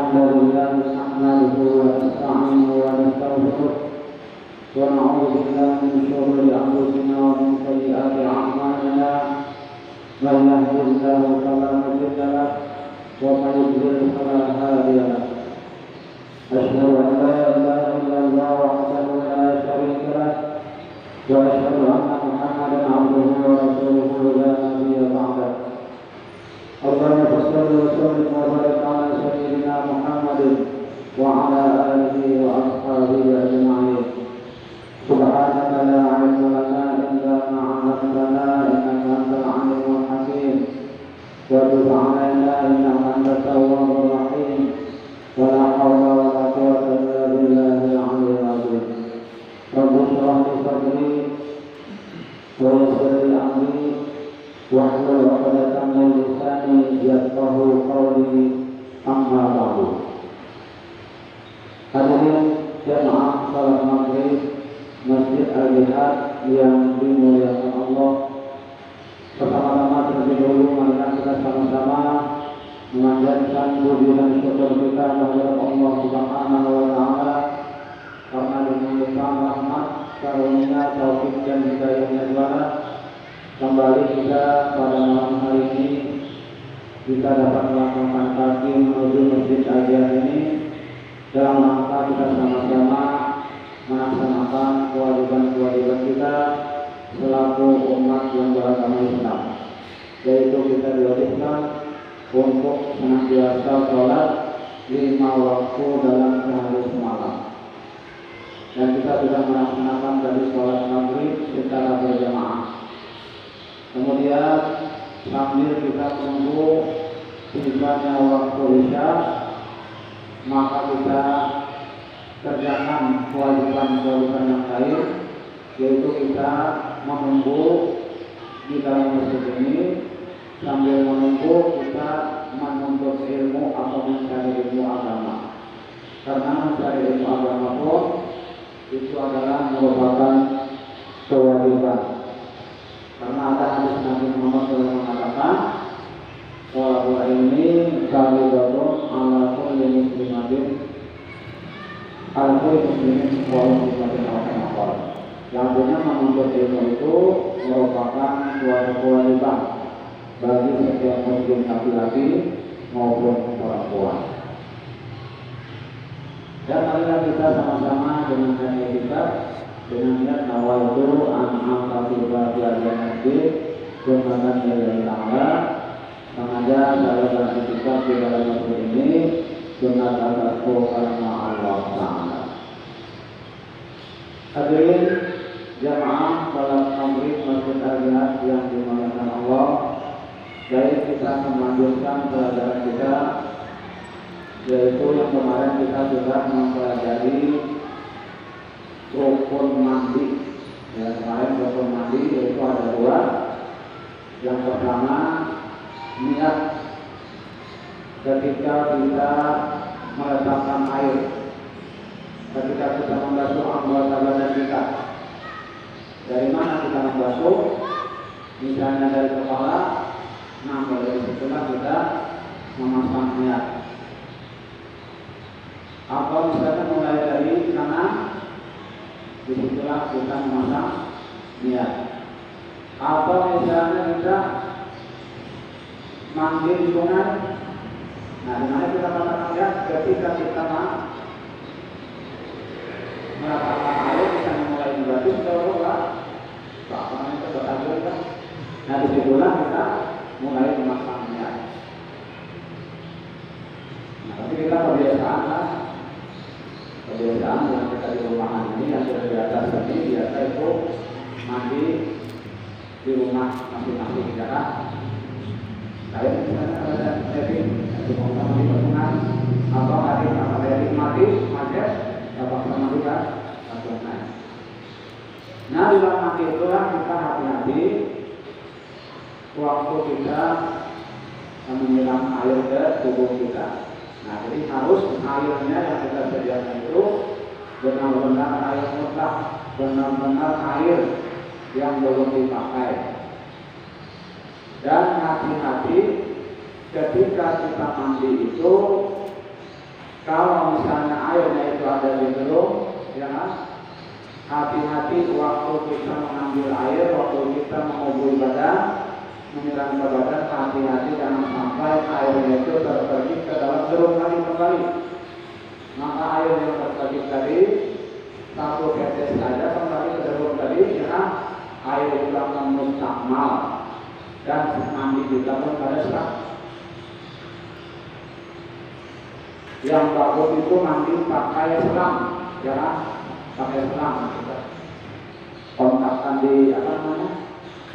الحمد لله نحمده ونستعينه ونستغفره ونعوذ بالله من شرور أنفسنا ومن سيئات أعمالنا من يهده الله فلا مضل له ومن يضلل فلا هادي له أشهد أن لا إله إلا الله وحده لا شريك له وأشهد أن محمدا عبده ورسوله لا نبي بعده اللهم صل وسلم وبارك على سيدنا محمد وعلى آله وأصحابه أجمعين سبحانك لا علم لنا إلا ما علمتنا إنك أنت العليم الحكيم وتب علينا إنك أنت التواب الرحيم ولا حول ولا قوة إلا بالله العلي العظيم رب اشرح لي صدري ويسر لي أمري واحلل عقدة من لساني يفقهوا قولي أما بعد. Hadirin jamaah salat maghrib Masjid Al-Jihad yang dimuliakan Allah, pertama-tama terlebih dahulu marilah kita sama-sama memanjatkan puji dan syukur kita kepada Allah Subhanahu wa taala karena diberikan rahmat, karunia, taufik dan hidayahnya Tuhan. Kembali kita pada malam hari ini kita dapat melakukan kaki menuju Masjid Al-Jihad ini dalam rangka kita sama-sama melaksanakan kewajiban-kewajiban kita selaku umat yang beragama Islam, yaitu kita diwajibkan untuk senantiasa sholat 5 waktu dalam sehari semalam, dan kita sudah melaksanakan dari sholat maghrib secara berjamaah. Kemudian sambil kita tunggu tibanya waktu isya, maka kita kerjakan kewajiban-kewajiban yang lain, yaitu kita menunggu di dalam masjid ini. Sambil menunggu kita menuntut ilmu atau mencari ilmu agama, karena mencari ilmu agama pun itu adalah merupakan kewajiban. Karena ada hadis Nabi Muhammad SAW mengatakan, "Thalabul ilmi fariidatun 'ala kulli muslimin al-kulli muslimin wa muslimatin al-akhir." Yang artinya menuntut ilmu itu merupakan suatu kewajiban bagi setiap muslim laki-laki maupun perempuan. Dan marilah kita sama-sama dengan niat kita, dengan niat awal itu an-amtasilah biadhan masjid sunatan lillahi ta'ala, sengaja saya beraktivitas di dalam masjid ini sunatan tasbih karena Allah Ta'ala. Hadirin jamaah salat maghrib Masjid Al-Jihad yang dimuliakan Allah, jadi kita melanjutkan pelajaran kita, yaitu yang kemarin kita sudah mempelajari rukun mandi. Ya, kemarin rukun mandi yaitu ada 2. Yang pertama, niat ketika kita meletakkan air, ketika kita membasuh anggota badan kita. Dari mana kita membasuh? Misalnya dari kepala, nah dari situlah kita memasang niat. Atau misalnya mulai dari kanan, disitulah kita memasang niat. Atau misalnya kita mandi di sungai, nah di mana kita melakukan niat ketika kita melakukan air, misalnya mulai berarti apa namanya bertajuk kan? Nah disitulah kita mulai memasang niat. Nah tapi kita kebiasaan lah. Kebiasaan yang kita di rumahan ini yang sudah di atas ini biasa itu mandi di rumah masing-masing kan. Saya misalnya ada setting di rumah di bangunan atau hari mati macet dapat mandi kan langsung naik. Nah di dalam mandi itulah kita hati-hati waktu kita menyiram air ke tubuh kita. Nah, jadi harus airnya yang kita sediakan itu benar-benar air mutlak, benar-benar air yang belum dipakai. Dan hati-hati ketika kita mandi itu Kalau misalnya airnya itu ada di belum, ya kan? Hati-hati waktu kita mengambil air, waktu kita menghubungi badan, menyiram ke badan, hati-hati jangan sampai airnya itu terpergi ke dalam jeruk tadi kembali. Maka air yang terpergi tadi satu tetes saja kembali ke jeruk tadi, ya kan? Air itu akan mustakmal dan mandi juga pun pada serang. Yang bagus itu mandi pakai selang, ya kan? Pakai selang. Kontakkan di apa namanya?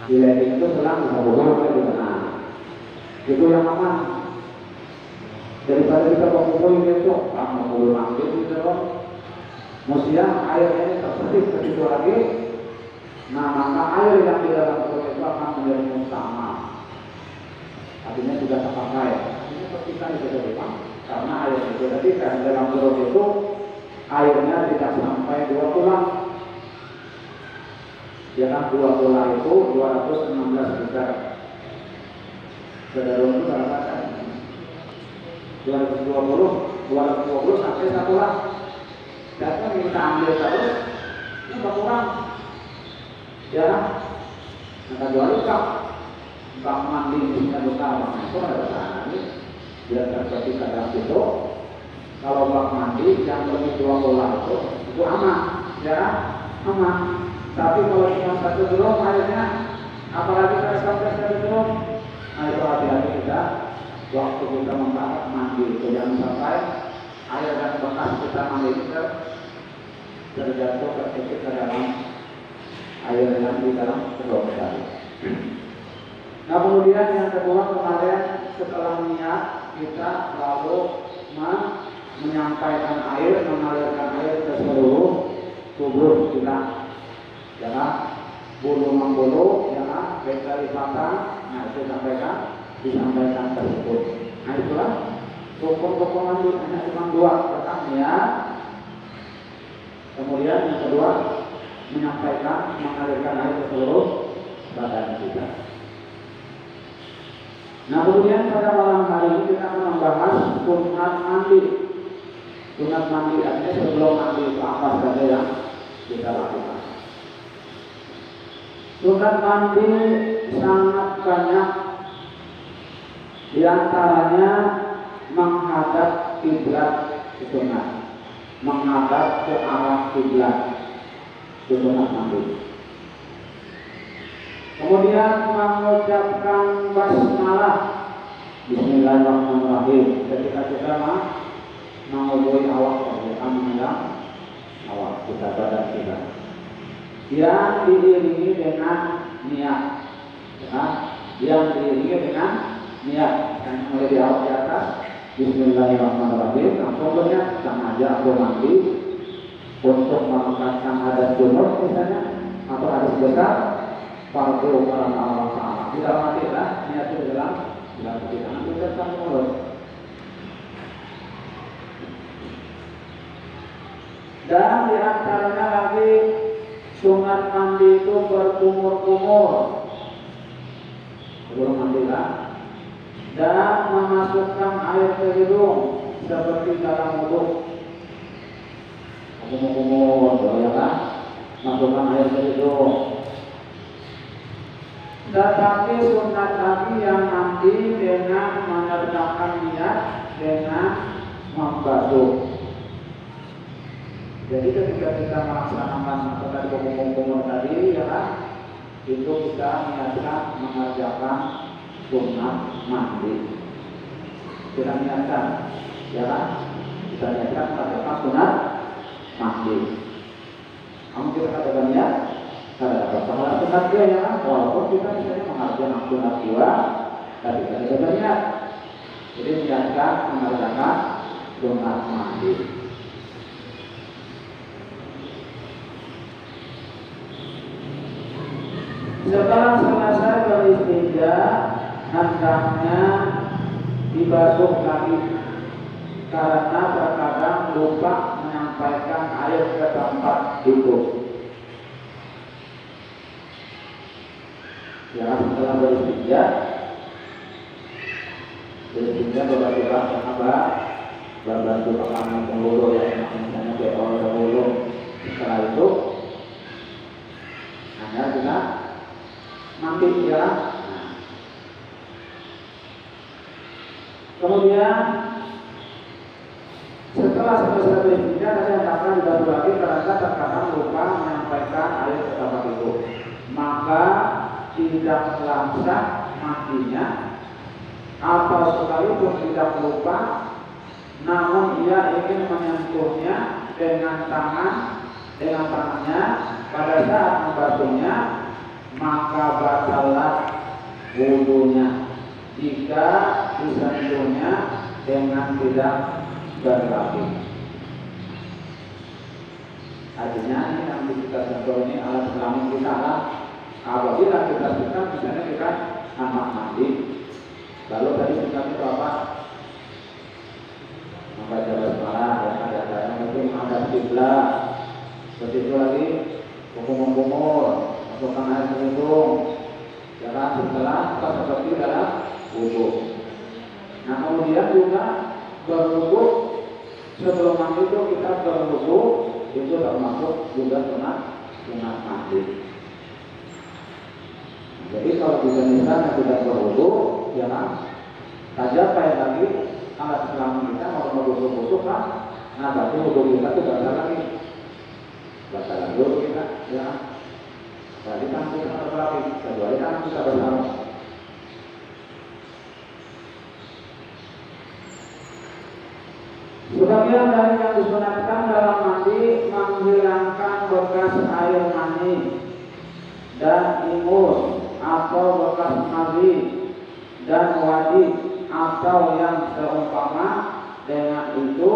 Di legging itu selang bisa boleh di mana? Itu yang aman. Daripada kita mengumpul besok, mengumpul mandi di dalam, musian airnya ini tersedih ke situ lagi. Nah, maka air yang di dalam perut itu akan menjadi mustakmal. Artinya sudah terpakai. Ini ketika itu memang karena air itu tadi kan dalam perut itu airnya tidak sampai 2 tulang. Ya kan 2 tulang itu 216 liter. Saudara itu katakan 220 sampai 1 tulang. Dan kita ambil terus itu berkurang. Ya, maka 2 liter. Bak mandi bisa besar, itu ada sana ini biar terjadi kadang itu. Kalau bak mandi yang lebih 2 bola itu aman, ya aman. Tapi kalau cuma 1 drum airnya, apalagi kalau sampai 1 drum, nah itu hati-hati kita waktu kita mandi itu jangan sampai air dan bekas kita mandi itu terjatuh ke dalam air yang di dalam drum tadi. Nah kemudian yang kedua kemarin setelah niat kita lalu menyampaikan air, mengalirkan air ke seluruh tubuh kita, ya kan? Bulu membulu, ya kan? Baik dari batang, nah itu disampaikan tersebut. Nah itulah rukun-rukun mandi hanya cuma 2, pertama niat, kemudian yang kedua menyampaikan, mengalirkan air ke seluruh badan kita. Nah kemudian pada malam hari ini kita akan membahas sunat mandi. Sunat mandi artinya sebelum mandi itu apa saja yang kita lakukan. Sunat mandi sangat banyak. Di antaranya menghadap kiblat sunat, menghadap ke arah kiblat sunat mandi. Kemudian mengucapkan basmalah, Bismillahirrahmanirrahim. Ketika kita menghubungi awak, kita mengenal awak kita, badan kita. Yang diiringi dengan niat, ya, yang diiringi dengan niat. Yang mulai di awak di atas, Bismillahirrahmanirrahim. Contohnya sengaja aku mandi untuk melakukan hadas junub misalnya, atau hadas besar. Fardu karena Allah Ta'ala. Tidak mati lah, niat itu dalam kita ambil tentang mulut. Dan di antaranya lagi sunat mandi itu berkumur-kumur sebelum mandi lah. Dan memasukkan air ke hidung seperti dalam wudhu. Kumur-kumur, ya kan? Masukkan air ke hidung. Tetapi sunat lagi yang nanti dengan menyertakan niat dengan membasuh. Jadi ketika kita melaksanakan tadi kumur-kumur tadi, ya kan, itu kita niatkan mengerjakan sunat mandi. Kita niatkan, ya kan, kita niatkan mengerjakan sunat mandi. Kamu kita katakan niat. Karena pahala sunat dia ya kan, walaupun kita misalnya mengerjakan sunat dua, tapi kita tidak berniat. Jadi niatkan mengerjakan sunat mandi. Setelah selesai beristinja, hendaknya dibasuh lagi, karena terkadang lupa menyampaikan air ke tempat itu. Ya, setelah beristinja beberapa sahabat berbantu pakangan penghulu ya, misalnya BO dahulu. Setelah itu Anda juga mandi ya. Nah. Kemudian setelah selesai beristinja, saya akan dibantu lagi karena terkadang lupa menyampaikan air ke tempat itu, maka tidak sah mandinya, atau sekalipun tidak lupa namun ia ingin menyentuhnya dengan tangannya pada saat membasuhnya, maka batallah wudunya jika disentuhnya dengan tidak berlapis. Artinya ini nanti kita sentuh ini alat kelamin kita lah. Apabila kita suka, misalnya kita anak mandi, lalu tadi kita itu apa? Membaca basmalah, ya ada mungkin ada kiblat, seperti itu lagi, kumur-kumur, masukkan air ke hidung, ya kan? Setelah kita seperti dalam wudhu. Nah kemudian juga berwudhu, sebelum mandi itu kita berwudhu, itu termasuk juga sunat mandi. Jadi kalau kita misalnya tidak berwudhu, ya kan? Saja kayak lagi alat kelamin kita mau berwudhu kan, nah berarti wudhu kita itu batal lagi, batal lagi wudhu kita, ya. Berarti kan kita berlapis, kecuali kan kita bersama. Sebagian dari yang disunatkan dalam mandi menghilangkan bekas air mani dan ingus atau bekas mani dan wadi atau yang seumpama dengan itu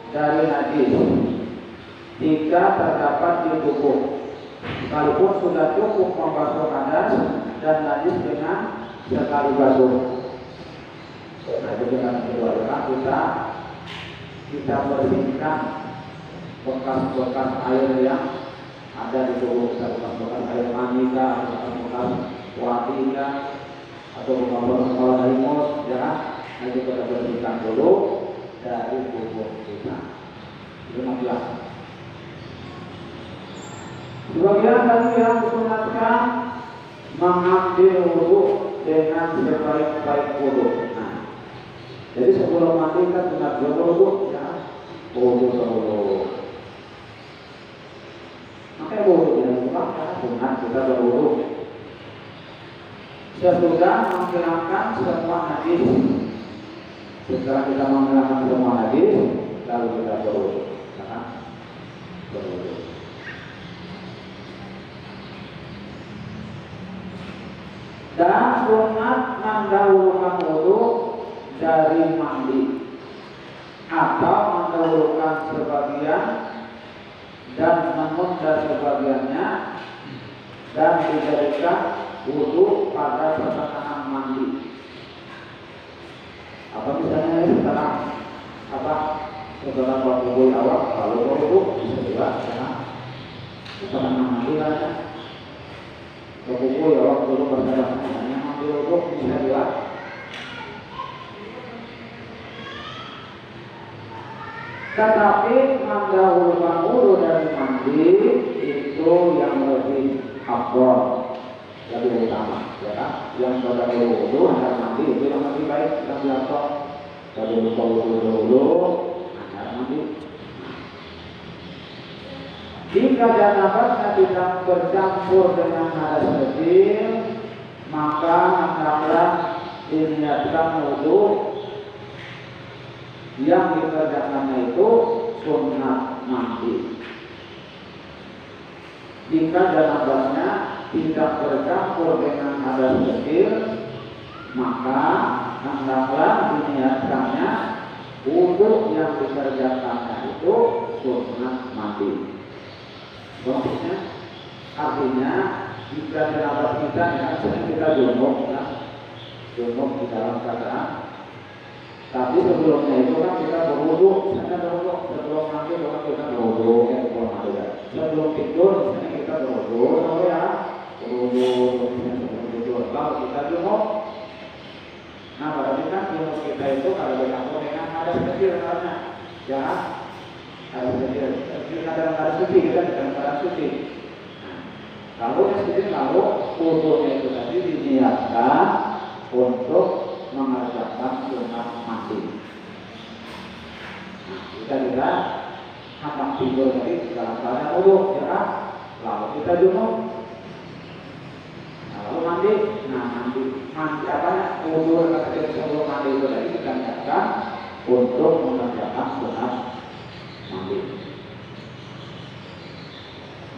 dari najis jika terdapat di tubuh, sekalipun sudah cukup membasuh hadas dan najis dengan sekali basuh. Nah itu dengan kedua kita bersihkan bekas-bekas air yang ada di tubuh kita, bekas air mani kah, bekas wadi kah, atau bekas harimau, ya. Nah itu kita bersihkan dulu dari tubuh kita. Itu namanya. Sebagian lagi yang disunatkan mengambil wudhu dengan sebaik-baik wudhu. Nah, jadi sebelum mandi kita sunat wudhu, ya, wudhu dahulu. Makanya wudhu tidak lupa, karena sunat kita berwudhu. Sesudah menghilangkan semua najis, setelah kita menghilangkan semua najis, lalu kita berwudhu, ya, berwudhu. Dan sunat mendahulukan wudhu dari mandi atau mendahulukan sebagian dan menunda sebagiannya dan dijadikan wudhu pada pertengahan mandi. Apa misalnya setelah waktu awal lalu wudhu bisa juga karena pertengahan mandi aja. Waktu awal dulu pertengahan mandi wudhu bisa juga. Tetapi mendahulukan wudhu dari mandi itu yang lebih afdal, lebih utama, ya kan? Yang mendahului wudhu dari mandi itu yang lebih baik, kita bilang dari wudhu dulu, dari mandi. Jika janabatnya tidak bercampur dengan hadas kecil, maka hendaklah diniatkan wudhu yang dikerjakannya itu sunat mandi. Jika janabatnya tidak bercampur dengan hadas kecil, maka hendaklah diniatkannya wudhu yang dikerjakannya itu sunat mandi. Maksudnya, artinya jika janabat kita junub di dalam keadaan. Tapi sebelumnya itu kan kita berwudhu, sebelum mandi orang kita berwudhu, sebelum tidur misalnya kita berwudhu, ya berwudhu sebelum tidur. Lalu kita junub. Nah berarti kan junub kita itu kalau bercampur dengan hadas kecil karena ya hadas kecil dalam keadaan suci kita dalam keadaan suci. Kalau wudhunya itu tadi diniatkan untuk mengerjakan sunat mandi. Nah, kita juga hendak tidur tadi dalam keadaan wudhu, ya kan? Lalu kita junub, lalu mandi. Nah, mandi apanya? Wudhu sebelum mandi itu tadi kita niatkan untuk mengerjakan sunat mandi.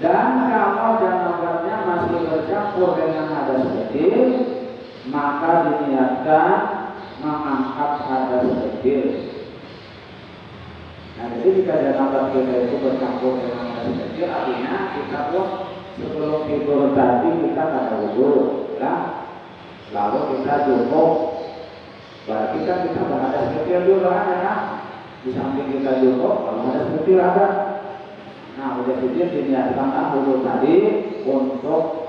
Dan kalau janabatnya masih bercampur dengan hadas kecil, maka diniatkan mengangkat hadas kecil. Nah, jadi jika janabat kita itu bercampur dengan hadas kecil, artinya kita pun sebelum tidur tadi kita ada wudhu, ya. Lalu kita junub, berarti kan kita berhadas kecil juga, ya. Di samping kita junub, kalau hadas kecil ada. Nah, udah itu diniatkan wudhu tadi untuk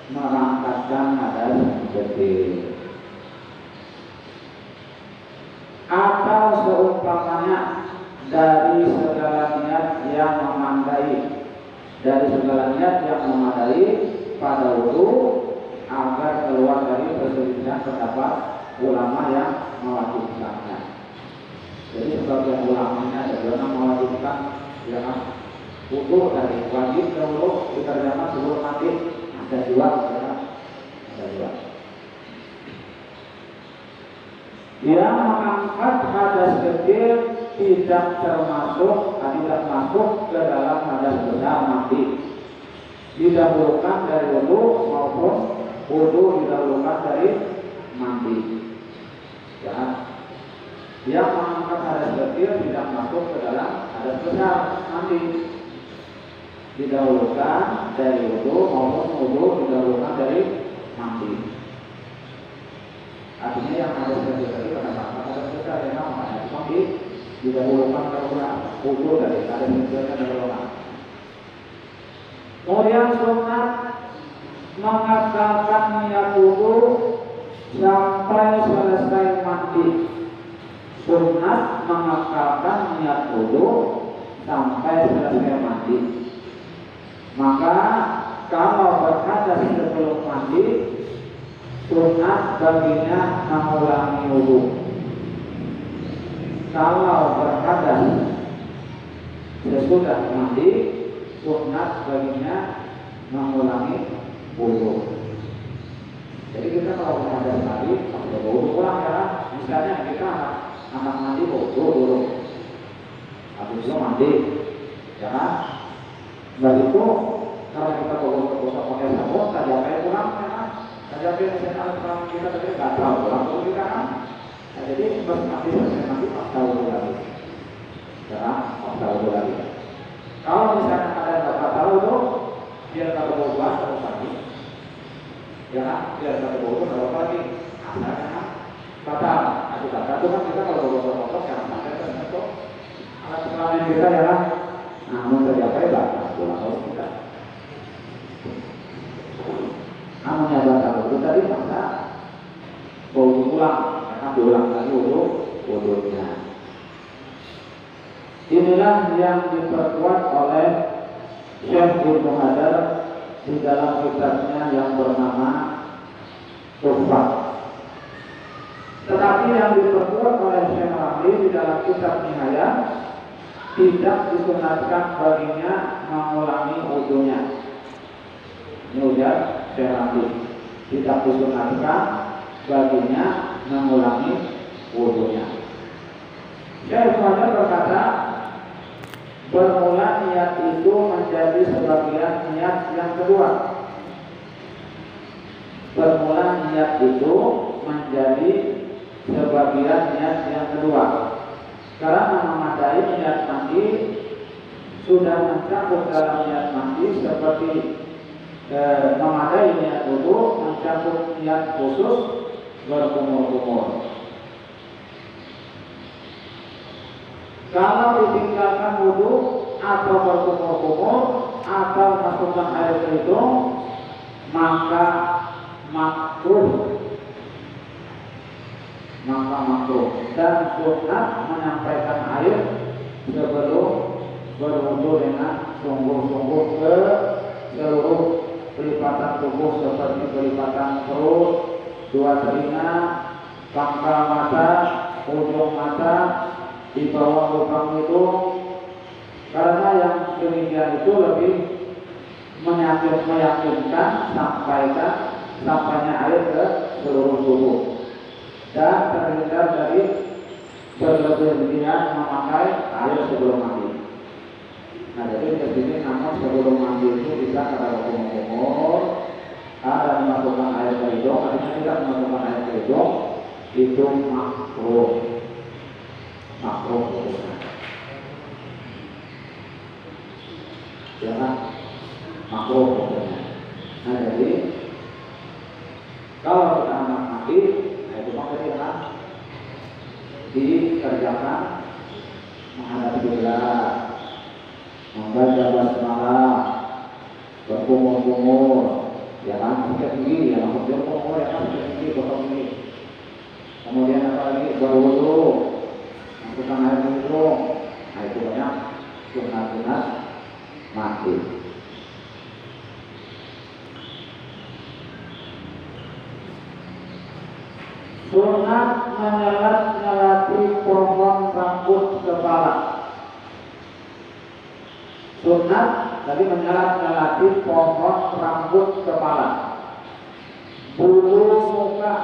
merangkatkan hadas kecil. Atau seumpamanya dari segala niat yang memadai pada wudhu agar keluar dari perselisihan pendapat ulama yang mewajibkannya. Jadi sebagian ulamanya ada yang mewajibkan yang wudhu dari wajib dahulu diterjemah sebelum mandi, ada dua. Yang mengangkat hadas kecil tidak masuk ke dalam hadas besar mandi. Didahulukan dari wudhu maupun wudhu didahulukan dari mandi. Ya. Yang mengangkat hadas kecil tidak masuk ke dalam hadas besar mandi. Didahulukan dari wudhu maupun wudhu didahulukan dari mandi. Artinya yang hadas kecil tadi pada hadas besar yang namanya mandi didahulukan karena wudhu dari hadas kecilnya didahulukan. Kemudian sunat mengakalkan niat wudhu sampai selesai mandi. Sunat mengakalkan niat wudhu sampai selesai mandi. Maka kalau berhadas sebelum mandi, sunat baginya mengulangi wudhu. Kalau berhadas sesudah mandi, sunat baginya mengulangi wudhu. Jadi kita kalau berhadas tadi, wudhu ulang ya. Misalnya kita anak mandi wudhu dulu, habis itu mandi, ya. Dari itu kalau kita gosok pakai sabun, tadi apa yang kurang kan? Tadi apa yang misalnya kita tadi nggak tahu kurang dulu kita kan? Nah, jadi nanti pas tahu lagi, ya, pas tahu lagi. Kalau misalnya ada nggak tahu itu, biar nggak berubah terus lagi, ya, biar nggak berubah terus lagi. Asalnya batal, itu batal itu kan kita kalau gosok jangan sampai tersentuh alat kelamin kita ya kan? Namun tercapai batal pulang kita. Namun yang batal itu tadi maka wudhu ulang, karena diulang lagi wudhunya. Inilah yang diperkuat oleh Syekh Ibnu Hajar di dalam kitabnya yang bernama Tuhfah. Tetapi yang diperkuat oleh Syekh Ramli di dalam kitab Nihayah tidak disunatkan baginya mengulangi wudhunya. Ini ujar Syekh Ramli, tidak disunatkan baginya mengulangi wudhunya. Syekh Hajar berkata, bermula niat itu menjadi sebagian niat yang kedua. Bermula niat itu menjadi sebagian niat yang kedua. Karena memadai niat mandi sudah mencakup dalam niat mandi seperti memadai niat wudhu mencakup niat khusus berkumur-kumur. Kalau ditinggalkan wudhu atau berkumur-kumur atau masukkan air ke hidung, maka makruh. maka makruh. Dan sunat menyampaikan air sebelum berwudu dengan sungguh-sungguh ke seluruh pelipatan tubuh seperti pelipatan perut, dua telinga, pangkal mata, ujung mata, di bawah lubang hidung, karena yang demikian itu lebih meyakinkan sampainya air ke seluruh tubuh dan terhindar dari berlebihan memakai air sebelum mandi. Nah, jadi di sini namun sebelum mandi itu bisa ada hukum-hukum, ada memasukkan air ke hidung, ada tidak memasukkan air ke hidung, itu makruh. Ya kan? Makruh pokoknya. Nah, jadi kalau kita anak mandi, nah itu makanya kan dikerjakan menghadap kiblat, membaca basmalah, berkumur-kumur, ya kan, sikat gigi, ya maksudnya kumur, ya kan, sikat gigi, potong gigi. Kemudian apa lagi? Berwudu, masukkan air minum. Nah itu banyak sunat-sunat mandi. Sunat menyelat-nyelati pohon rambut kepala. Sunat tadi menyelat-nyelati pohon rambut kepala, bulu muka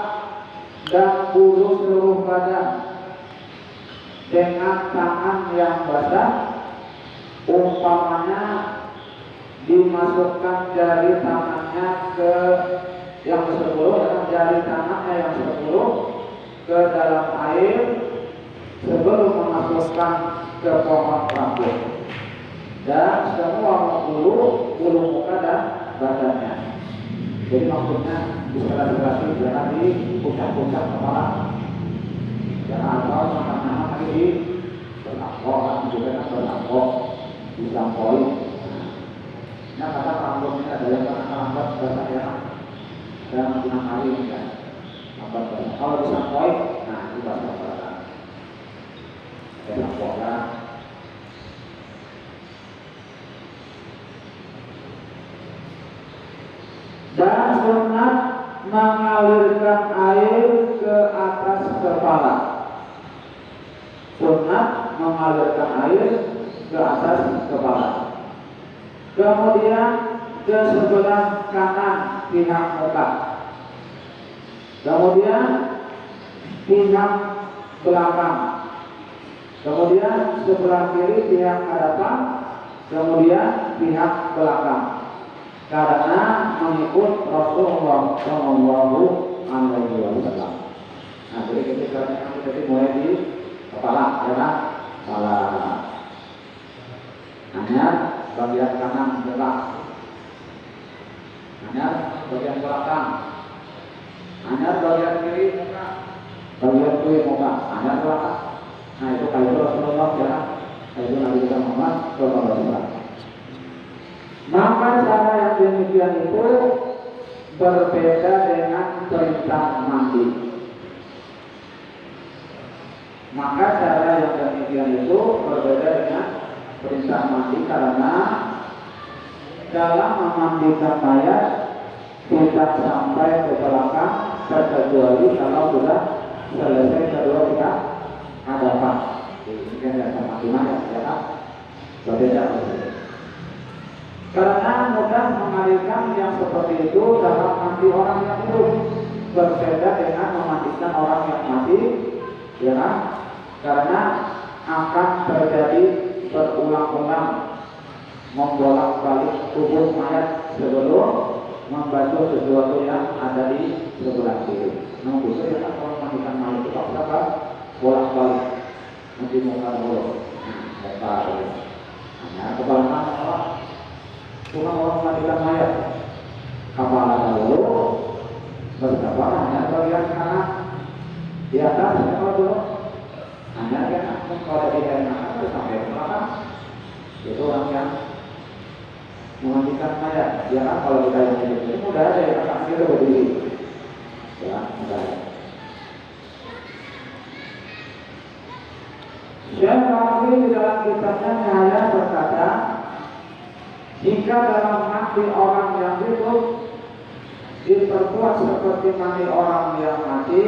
dan bulu seluruh badan dengan tangan yang basah, umpamanya dimasukkan jari tangannya ke yang ke-10 dan jari tangannya yang ke-10 ke dalam air sebelum memasukkan ke pohon rambut, dan semua bulu muka dan badannya. Jadi maksudnya diserasi jangan di puncak-puncak kepala, jangan atau sama-sama lagi di berlampau, juga kan berlampau disampoi. Nah, kadang rambutnya ada yang kena lambat basah ya, dan kena kali ya, lambat basah. Kalau disampoi, nah itu basah-basah. Berlampau ya. Dan sunat mengalirkan air ke atas kepala. Sunat mengalirkan air ke atas kepala. Kemudian ke sebelah kanan pihak muka. Kemudian pihak belakang. Kemudian sebelah kiri pihak hadapan. Kemudian pihak belakang. Karena mengikut Rasulullah Shallallahu Alaihi Wasallam. Nah, jadi ketika kita mulai di kepala, ya kan? Kepala. Hanya bagian kanan muka. Hanya bagian belakang. Hanya bagian kiri muka. Bagian kiri muka. Hanya belakang. Nah, itu kalau Rasulullah ya. Itu Nabi kita Muhammad Shallallahu Alaihi Wasallam. Maka cara yang demikian itu berbeda dengan perintah mandi. Maka cara yang demikian itu berbeda dengan perintah mandi karena dalam memandikan mayat tidak sampai ke belakang kecuali kalau sudah selesai kedua pihak hadapan. Ini kan yang mandi mayat, ya kan? Berbeda. Karena mudah mengalirkan yang seperti itu dalam mandi orang yang hidup, berbeda dengan memandikan orang yang mati, ya kan? Karena akan terjadi berulang-ulang membolak-balik tubuh mayat sebelum membantu sesuatu yang ada di sebelah kiri. Namun bisa ya kan kalau memandikan mayat itu apa? Bolak-balik, nanti muka dulu, muka dulu. Hanya kepala mana? Cuma orang memandikan mayat, kepala dulu, berkepala hanya bagian kanan, di atas kepala dulu, hanya kan kalau di kanan sampai ke belakang, itu orang yang memandikan mayat. Ya kan kalau kita yang ini mudah aja ya kan kita berdiri, ya mudah. Syekh Rabi di dalam kitabnya Cahaya berkata, jika dalam mandi orang yang hidup diperbuat seperti mandi orang yang mati,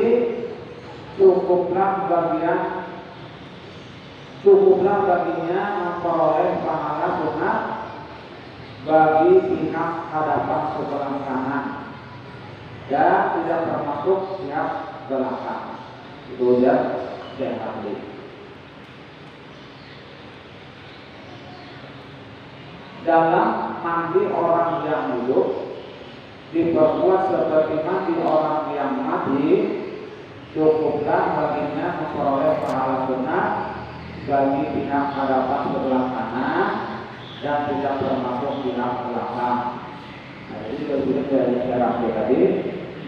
cukuplah baginya memperoleh pahala sunat bagi pihak hadapan sebelah kanan dan tidak termasuk pihak belakang. Itu dia Syekh Rabi. Dalam mandi orang yang hidup diperbuat seperti mandi orang yang mati, cukuplah baginya memperoleh pahala sunat bagi pihak hadapan sebelah kanan dan tidak termasuk pihak belakang. Nah, jadi kemudian dari cara tadi,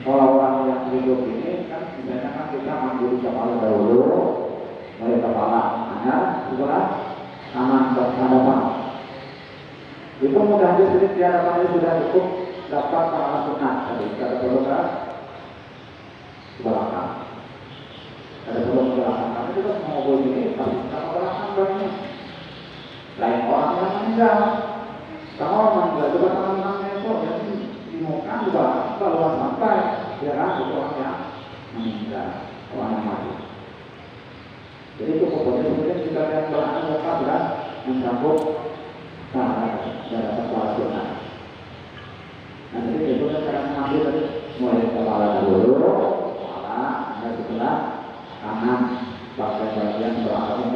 kalau orang yang hidup ini kan biasanya kan kita mandi kepala dahulu, dari kepala hanya sebelah kanan ke hadapan. Itu mudah-mudahan sedikit di hadapan ini sudah cukup dapat pahala sunat. Jadi kita perlu ke belakang. Ada perlu ke belakang. Tapi kita mau begini, tapi kita ke belakang banyak. Lain orang yang meninggal. Kalau orang meninggal juga tangan-tangannya itu jadi di muka juga luas sampai. Ya kan, itu orang yang meninggal, orang yang mati. Jadi cukup boleh kita lihat belakang muka sudah mencakup dalam kepala sunat. Nah, jadi itu kan cara mengambil tadi mulai kepala dulu, kepala, ada sebelah kanan, bagian belakang,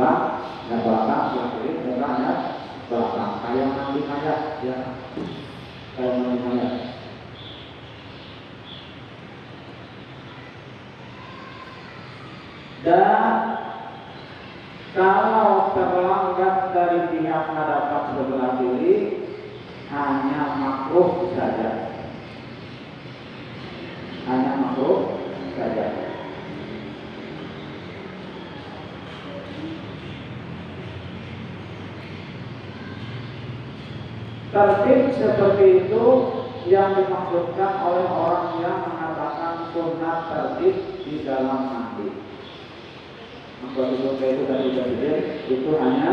dan belakang sebelah kiri, belakangnya belakang. Kayak mandi mayat, ya, kayak mandi mayat. Dan kalau terlambat dari pihak hadapan sebelah kiri, hanya makruh saja. Hanya makruh saja. Tertib seperti itu yang dimaksudkan oleh orang yang mengatakan sunat tertib di dalam mandi. Maksud itu tadi itu hanya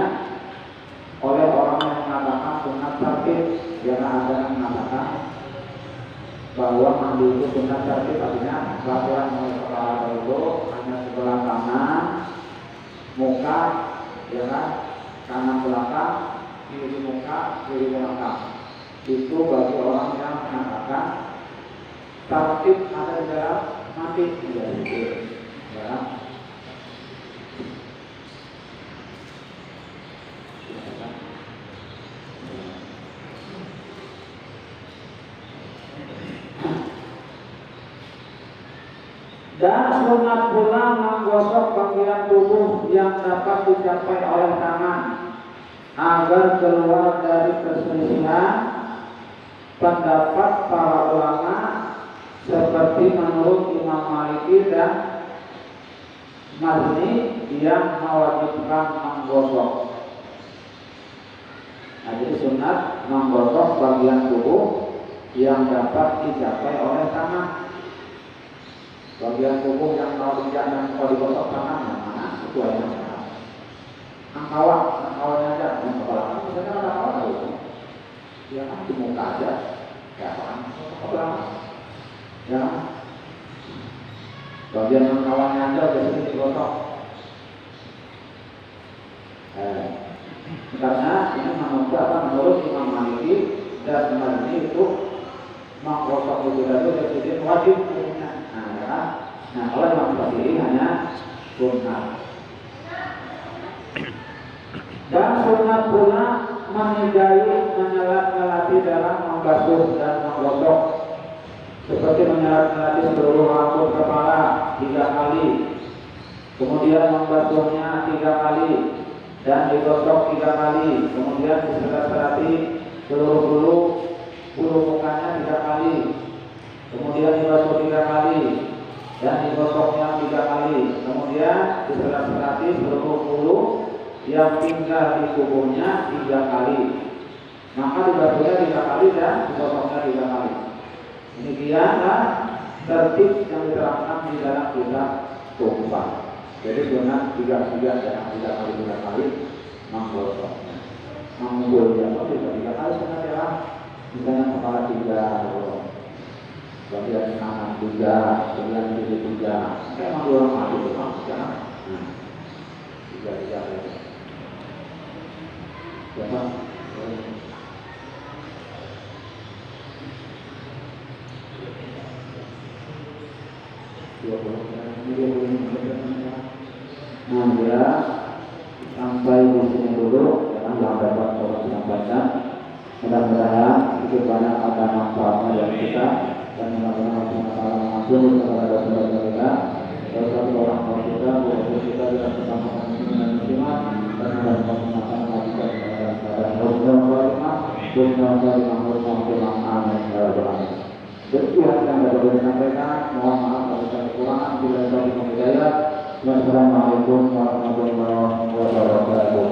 oleh orang yang mengatakan sunat tertib, karena ada yang mengatakan bahwa mandi itu sunat tertib, artinya peraturan mulai kepala dulu, hanya sebelah kanan, muka, ya kan, kanan belakang, kiri muka, kiri belakang. Itu bagi orang yang mengatakan tertib ada di dalam mandi, ya. Dan sunat pula menggosok bagian tubuh yang dapat dicapai oleh tangan agar keluar dari perselisihan pendapat para ulama seperti menurut Imam Maliki dan Mazni yang mewajibkan menggosok. Nah, jadi sunat menggosok bagian tubuh yang dapat dicapai oleh tangan. Bagian tubuh yang mau dijalan kalau digosok tangan yang mana itu aja masalah. Angkawannya aja, yang kepala kan misalnya ada angkawan itu, ya kan di muka aja, ya kan kepala, ya. Bagian angkawannya aja biasanya digosok. Karena ini menurut Imam Maliki dan Mazni itu menggosok itu jadi wajib. Nah, kalau yang seperti ini hanya sunat. Dan sunat pula menyelat-nyelati dalam membasuh dan menggosok, seperti menyelat-nyelati seluruh rambut kepala 3 kali, kemudian membasuhnya 3 kali dan digosok 3 kali, kemudian diselat-selati seluruh bulu mukanya 3 kali, kemudian dibasuh 3 kali dan digosoknya 3 kali, kemudian diselat-selati seluruh bulu yang tinggal di tubuhnya 3 kali, maka dibasuhnya 3 kali dan digosoknya 3 kali. Demikianlah tertib yang diterangkan di dalam kitab Tuhfah. Jadi sunat 3 jangan 3 kali manggul. Manggul ya, tapi 3 kali sunat ya. Misalnya kepala 3, bagian kanan 3, bagian kiri 3. Kayak manggul mati itu maksudnya. 3 ya. Siapa? Nah ya, sampai di sini dulu, jangan dapat orang sampaikan. Mudah-mudahan itu banyak ada manfaatnya dari kita dan mudah-mudahan Allah langsung kepada saudara kita, satu orang tua kita, guru kita tidak bersama dengan muslimat dan mudah-mudahan kita kepada Sekian yang dapat disampaikan, mohon maaf apabila kekurangan, bila ada hidayah. Wassalamualaikum warahmatullahi wabarakatuh.